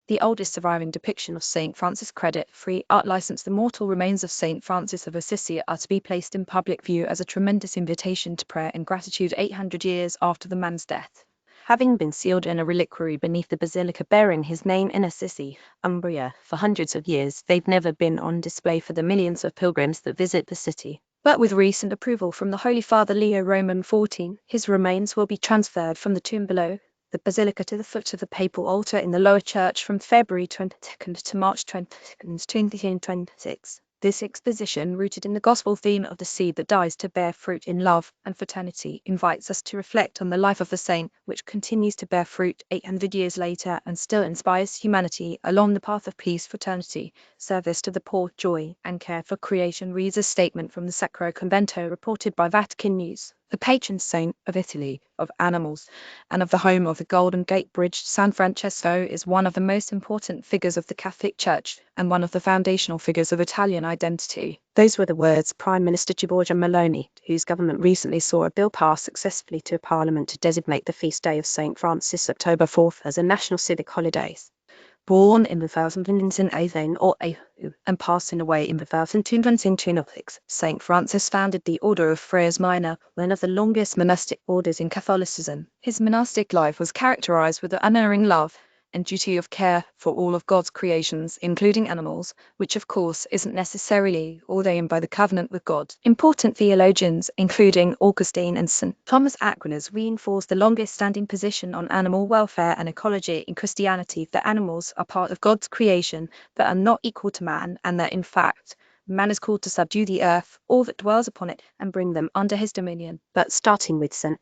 The oldest surviving depiction of Saint Francis credit-free art license, the mortal remains of Saint Francis of Assisi are to be placed in public view as a tremendous invitation to prayer and gratitude 800 years after the man's death. Having been sealed in a reliquary beneath the basilica bearing his name in Assisi, Umbria, for hundreds of years, they've never been on display for the millions of pilgrims that visit the city. But with recent approval from the Holy Father Leo Roman XIV, his remains will be transferred from the tomb below the basilica to the foot of the papal altar in the lower church from February 22nd to March 22nd, 2026. This exposition, rooted in the gospel theme of the seed that dies to bear fruit in love and fraternity, invites us to reflect on the life of the saint, which continues to bear fruit 800 years later and still inspires humanity along the path of peace, fraternity, service to the poor, joy, and care for creation, reads a statement from the Sacro Convento reported by Vatican News. The patron saint of Italy, of animals, and of the home of the Golden Gate Bridge, San Francesco is one of the most important figures of the Catholic Church and one of the foundational figures of Italian identity. Those were the words Prime Minister Giorgia Meloni, whose government recently saw a bill passed successfully to Parliament to designate the feast day of St. Francis, October 4th, as a national civic holiday. Born in the 1018 or and passing away in the 1226, St. Francis founded the Order of Friars Minor, one of the longest monastic orders in Catholicism. His monastic life was characterized with the unerring love and duty of care for all of God's creations, including animals, which of course isn't necessarily ordained by the covenant with God. Important theologians, including Augustine and St. Thomas Aquinas, reinforced the longest-standing position on animal welfare and ecology in Christianity that animals are part of God's creation but are not equal to man, and that in fact, man is called to subdue the earth, all that dwells upon it, and bring them under his dominion. But starting with St.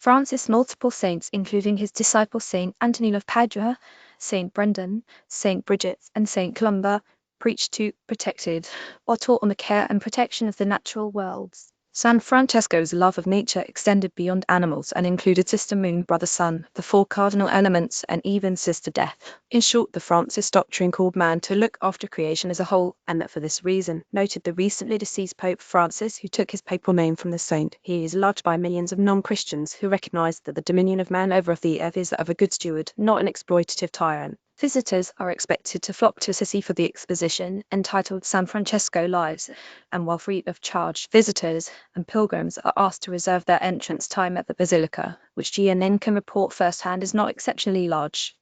Francis, multiple saints, including his disciple Saint Anthony of Padua, Saint Brendan, Saint Bridget, and Saint Columba, preached to, protected, or taught on the care and protection of the natural worlds. San Francesco's love of nature extended beyond animals and included Sister Moon, Brother Sun, the four cardinal elements, and even Sister Death. In short, the Francis doctrine called man to look after creation as a whole, and that for this reason, noted the recently deceased Pope Francis, who took his papal name from the saint, he is loved by millions of non-Christians who recognize that the dominion of man over the earth is that of a good steward, not an exploitative tyrant. Visitors are expected to flock to Assisi for the exposition, entitled San Francesco Lives, and while free of charge, visitors and pilgrims are asked to reserve their entrance time at the basilica, which GNN can report firsthand is not exceptionally large.